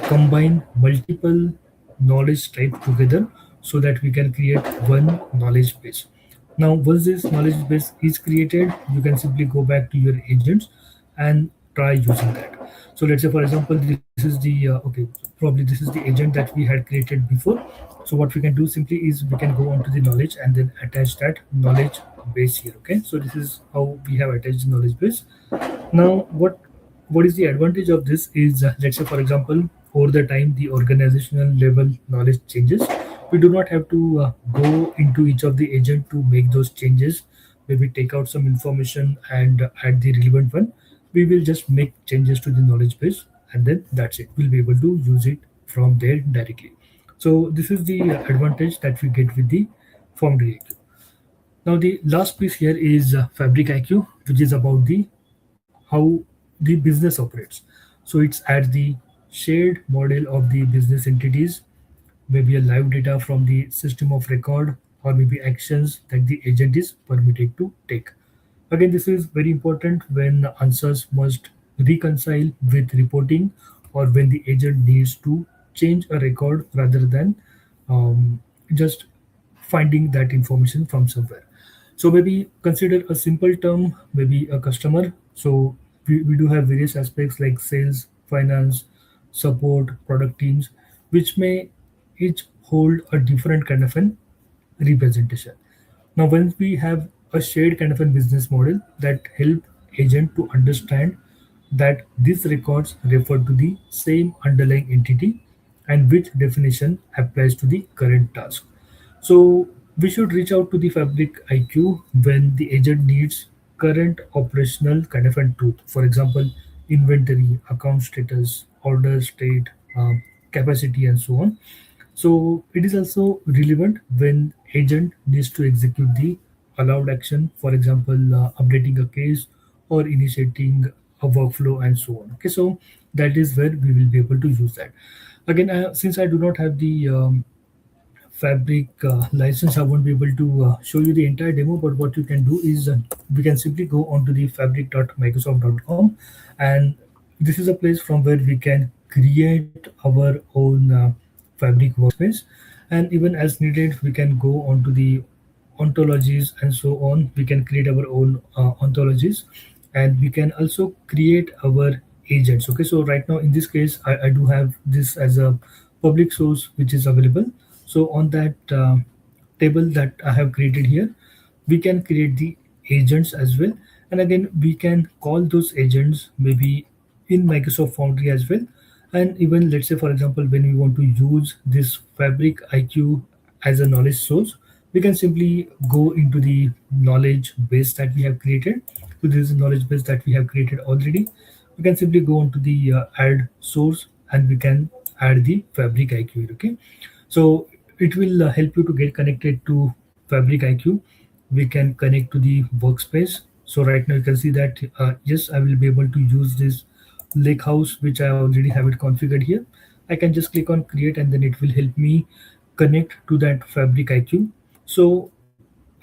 combine multiple knowledge type together so that we can create one knowledge base. Now, once this knowledge base is created, you can simply go back to your agents and try using that. So let's say, for example, this is the okay, probably this is the agent that we had created before. So what we can do simply is we can go onto the knowledge and then attach that knowledge base here. Okay, so this is how we have attached the knowledge base. Now, what is the advantage of this is, let's say, for example, over the time the organizational level knowledge changes. We do not have to go into each of the agent to make those changes. Maybe take out some information and add the relevant one. We will just make changes to the knowledge base, and then that's it. We'll be able to use it from there directly. So this is the advantage that we get with the Foundry IQ. Now the last piece here is Fabric IQ, which is about the how the business operates. So it's at the shared model of the business entities, maybe a live data from the system of record, or maybe actions that the agent is permitted to take. Again, this is very important when answers must reconcile with reporting, or when the agent needs to change a record rather than just finding that information from somewhere. So maybe consider a simple term, maybe a customer. So we do have various aspects like sales, finance, support, product teams, which may each hold a different kind of an representation. Now, once we have a shared kind of a business model that help agent to understand that these records refer to the same underlying entity and which definition applies to the current task. So we should reach out to the Fabric IQ when the agent needs current operational kind of a truth. For example, inventory, account status, order state, capacity, and so on. So it is also relevant when agent needs to execute the allowed action, for example, updating a case or initiating a workflow and so on. Okay, so that is where we will be able to use that. Again, since I do not have the Fabric license, I won't be able to show you the entire demo, but what you can do is we can simply go onto the fabric.microsoft.com, and this is a place from where we can create our own Fabric workspace, and even as needed, we can go onto the ontologies and so on. We can create our own ontologies, and we can also create our agents. Okay, so right now in this case, I do have this as a public source which is available. So on that table that I have created here, we can create the agents as well. And again, we can call those agents maybe in Microsoft Foundry as well. And even let's say, for example, when we want to use this Fabric IQ as a knowledge source, we can simply go into the knowledge base that we have created. So this is a knowledge base that we have created already. We can simply go into the add source, and we can add the Fabric IQ. Okay, so it will help you to get connected to Fabric IQ. We can connect to the workspace. So right now you can see that yes, I will be able to use this lake house, which I already have it configured here. I can just click on create, and then it will help me connect to that Fabric IQ. So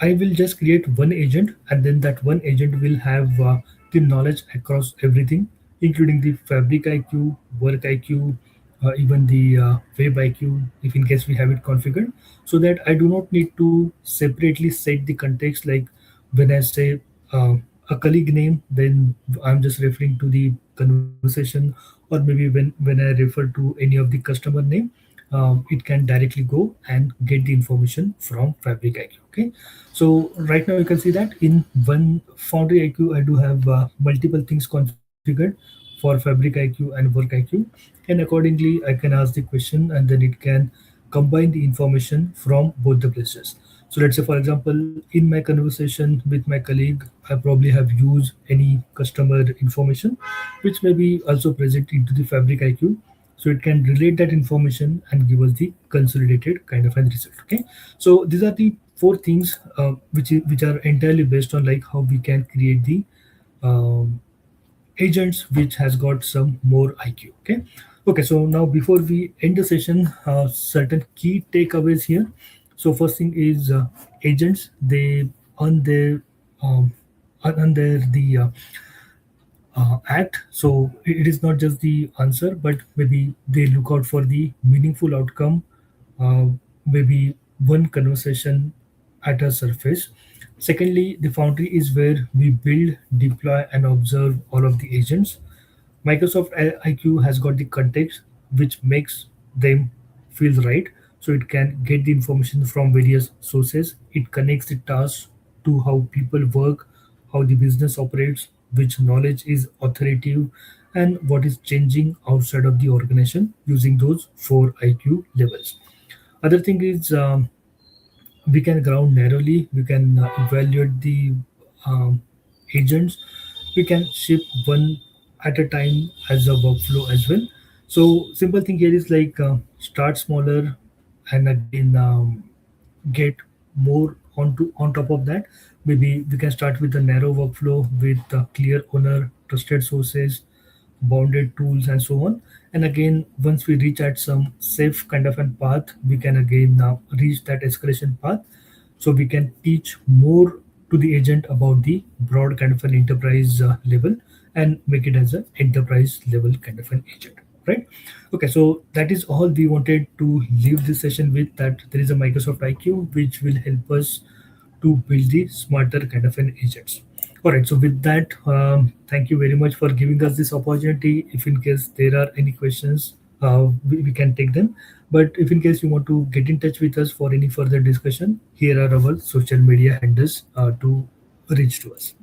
I will just create one agent, and then that one agent will have the knowledge across everything, including the Fabric IQ, work IQ, even the web IQ, if in case we have it configured, so that I do not need to separately set the context like when I say a colleague name, then I'm just referring to the conversation, or maybe when I refer to any of the customer name, it can directly go and get the information from Fabric IQ. Okay, so right now you can see that in one Foundry IQ, I do have multiple things configured for Fabric IQ and Work IQ, and accordingly, I can ask the question, and then it can combine the information from both the places. So let's say, for example, in my conversation with my colleague, I probably have used any customer information, which may be also present into the Fabric IQ. So it can relate that information and give us the consolidated kind of a result. Okay. So these are the four things which are entirely based on like how we can create the um, agents which has got some more IQ. Okay. Okay. So now before we end the session, certain key takeaways here. So first thing is agents. They earn their um, earn their the act. So it is not just the answer, but maybe they look out for the meaningful outcome. Uh, Maybe one conversation at a surface. Secondly, the foundry is where we build, deploy, and observe all of the agents. Microsoft IQ has got the context which makes them feel right. So it can get the information from various sources. It connects the tasks to how people work, how the business operates, which knowledge is authoritative, and what is changing outside of the organization using those four IQ levels. Other thing is we can ground narrowly, we can evaluate the um, agents, we can ship one at a time as a workflow as well. So simple thing here is like start smaller, and again get more on top of that. Maybe we can start with a narrow workflow with a clear owner, trusted sources, bounded tools, and so on. And again, once we reach at some safe kind of a path, we can again now reach that escalation path. So we can teach more to the agent about the broad kind of an enterprise level, and make it as an enterprise level kind of an agent, right? Okay, so that is all we wanted to leave this session with, that there is a Microsoft IQ which will help us to build the smarter kind of an agents. All right, so with that, thank you very much for giving us this opportunity. If in case there are any questions, we can take them. But if in case you want to get in touch with us for any further discussion, here are our social media handles to reach to us.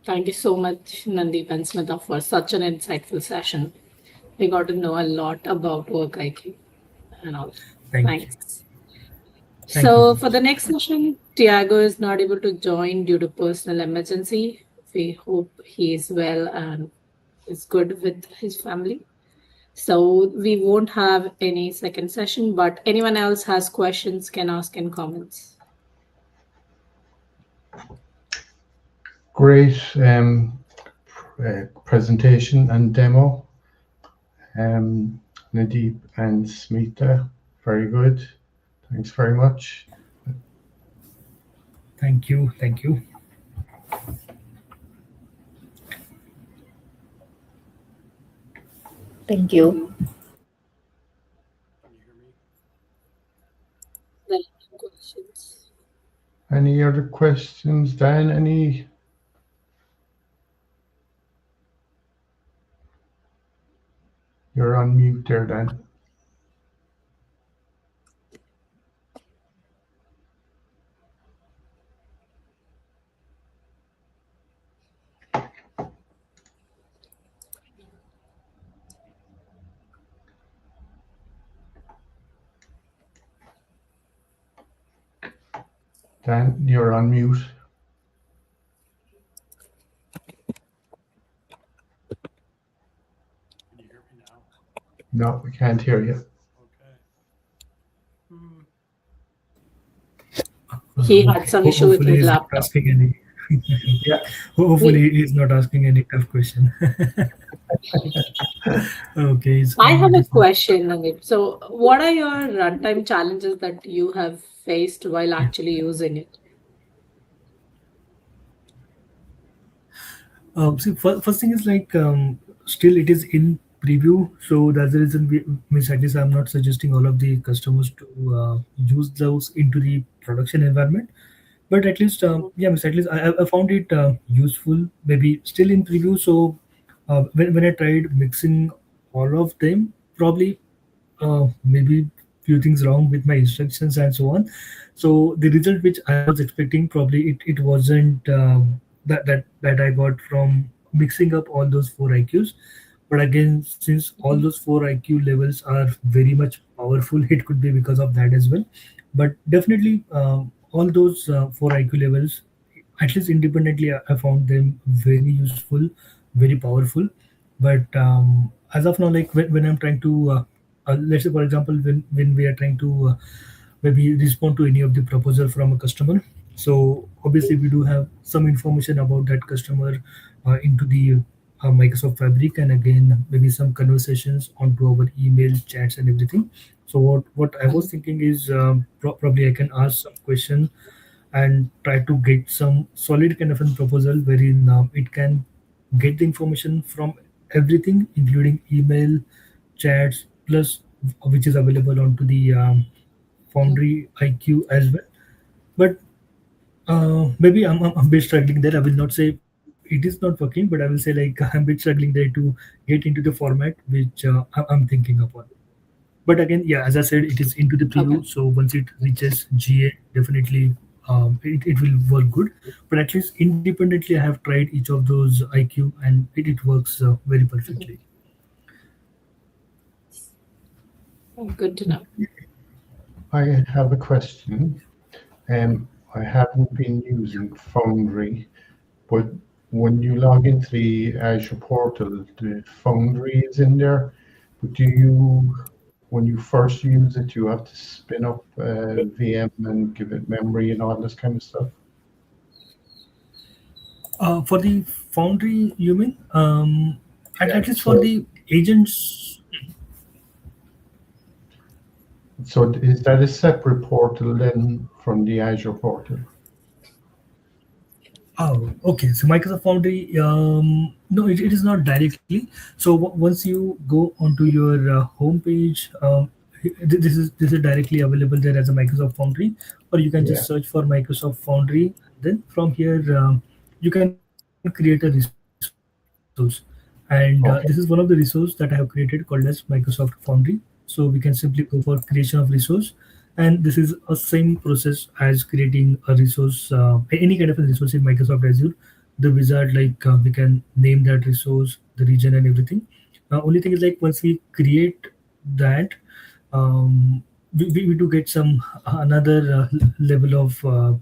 Thank you so much, Nandeep and Smita, for such an insightful session. We got to know a lot about work IQ and all. Thank you. Thanks. Thank you. So for the next session, Tiago is not able to join due to personal emergency. We hope he is well and is good with his family. So we won't have any second session, but anyone else has questions can ask in comments. Great presentation and demo. Nadeep and Smita, very good. Thanks very much. Thank you. Thank you. Thank you. There are no questions. Any other questions, Dan? Any? You're on mute there, Dan. Dan, you're on mute. Can you hear me now? No, we can't hear you. Okay. He had some issue with Hopefully his he's not laptop. asking any. Yeah. Hopefully he's not asking any tough question. Okay. I have a question, Nandeep. So what are your runtime challenges that you have faced while actually using it? See, first thing is like still it is in preview, so that's the reason we, Miss at least I'm not suggesting all of the customers to use those into the production environment, But at least yeah, miss, at least I found it useful, maybe still in preview. So when I tried mixing all of them, probably maybe few things wrong with my instructions and so on. So the result which I was expecting, probably it wasn't that I got from mixing up all those four IQs. But again, since all those four IQ levels are very much powerful, it could be because of that as well. But definitely, all those four IQ levels, at least independently, I found them very useful, very powerful. But as of now, like when I'm trying to, let's say for example, when we are trying to maybe respond to any of the proposal from a customer. So obviously we do have some information about that customer into the Microsoft Fabric, and again maybe some conversations onto our email chats and everything. So what I was thinking is probably I can ask some question and try to get some solid kind of a proposal wherein it can get the information from everything, including email, chats, plus which is available onto the Foundry IQ as well. But maybe I'm a bit struggling there. I will not say it is not working, but I will say like I'm a bit struggling there to get into the format which I'm thinking upon. But again, yeah, as I said, it is into the Okay. preview. So once it reaches GA, definitely it will work good. But at least independently, I have tried each of those IQ, and it works very perfectly. Good to know. I have a question. I haven't been using Foundry, but when you log into the Azure portal, the Foundry is in there. But when you first use it, you have to spin up a VM and give it memory and all this kind of stuff. For the Foundry, you mean? Yeah. At least for the agents. So is that a separate portal then from the Azure portal? Oh, okay. So Microsoft Foundry, no, it is not directly. So once you go onto your home page, this is directly available there as a Microsoft Foundry, or you can Yeah. just search for Microsoft Foundry. Then from here, you can create a resource, and this is one of the resource that I have Okay. created called as Microsoft Foundry. So we can simply go for creation of resource, and this is a same process as creating a resource, any kind of a resource in Microsoft Azure. The wizard, like we can name that resource, the region, and everything. Only thing is like once we create that, we do get some another level of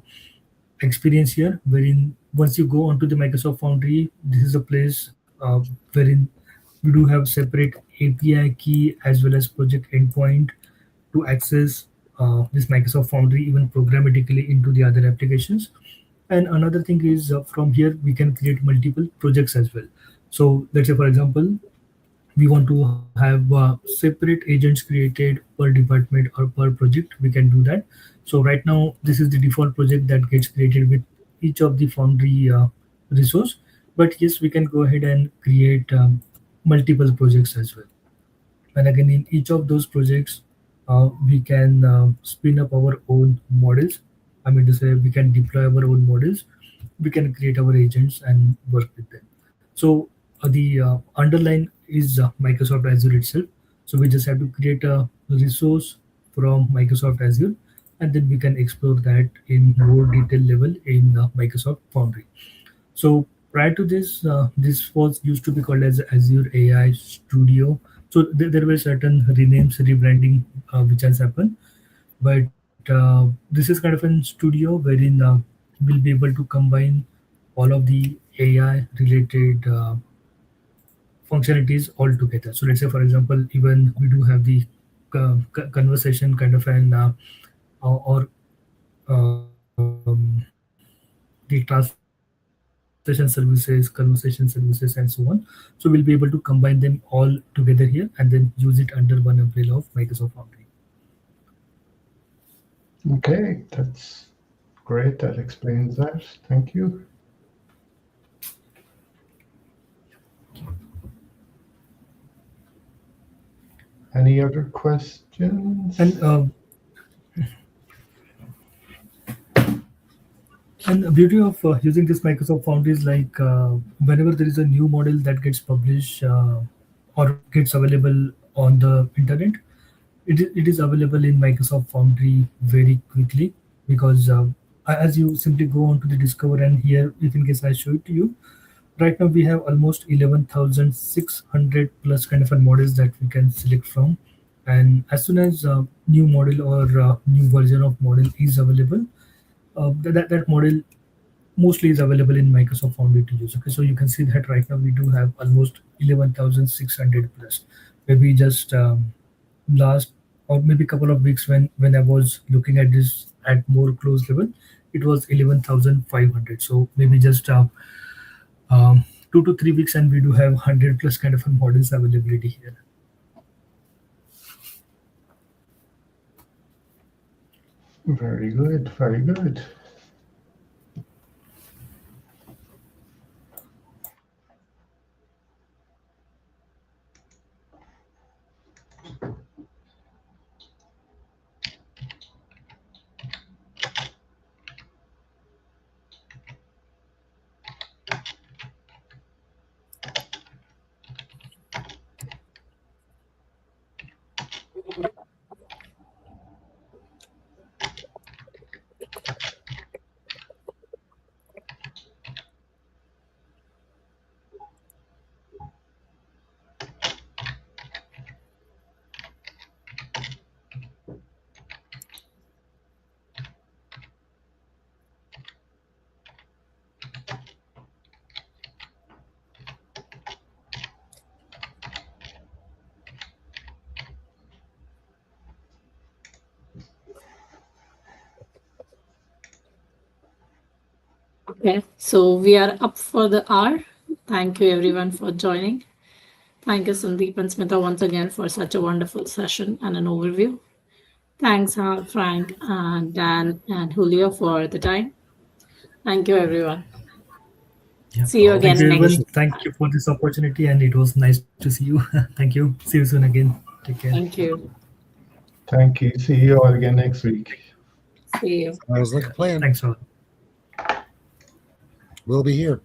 experience here, wherein once you go onto the Microsoft Foundry, this is a place wherein we do have separate API key as well as project endpoint to access this Microsoft Foundry even programmatically into the other applications. And another thing is from here we can create multiple projects as well. So let's say for example, we want to have separate agents created per department or per project, we can do that. So right now this is the default project that gets created with each of the Foundry resource. But yes, we can go ahead and create multiple projects as well. And again, in each of those projects, we can spin up our own models. I mean to say, we can deploy our own models. We can create our agents and work with them. So the underline is Microsoft Azure itself. So we just have to create a resource from Microsoft Azure, and then we can explore that in more detailed level in Microsoft Foundry. So prior to this, this was used to be called as Azure AI Studio. So there were certain renames, rebranding which has happened. But this is kind of a studio wherein we'll be able to combine all of the AI related functionalities all together. So let's say, for example, even we do have the conversation kind of an or um, the translation services, conversation services, and so on. So we'll be able to combine them all together here and then use it under one umbrella of Microsoft Foundry. Okay, that's great. That explains that. Thank you. Any other questions? And And the beauty of using this Microsoft Foundry is like whenever there is a new model that gets published or gets available on the internet, it is available in Microsoft Foundry very quickly because as you simply go on to the Discover, and here, if in case I show it to you, right now we have almost 11,600 plus kind of a models that we can select from. And as soon as new model or new version of model is available, that model mostly is available in Microsoft Foundry to use. Okay, so you can see that right now we do have almost 11,600 plus. Maybe just last or maybe a couple of weeks when I was looking at this at more close level, it was 11,500. So maybe just 2 to 3 weeks, and we do have 100 plus kind of models availability here. Very good, very good. Okay, so we are up for the hour. Thank you everyone for joining. Thank you, Sandeep and Smita, once again for such a wonderful session and an overview. Thanks, Frank and Dan and Julio for the time. Thank you, everyone. Yeah. See you again Thank you, next everyone. week. Thank you for this opportunity, and it was nice to see you. Thank you. See you soon again. Take care. Thank you. Thank you. See you all again next week. See you. Sounds like a plan. Thanks all. We'll be here.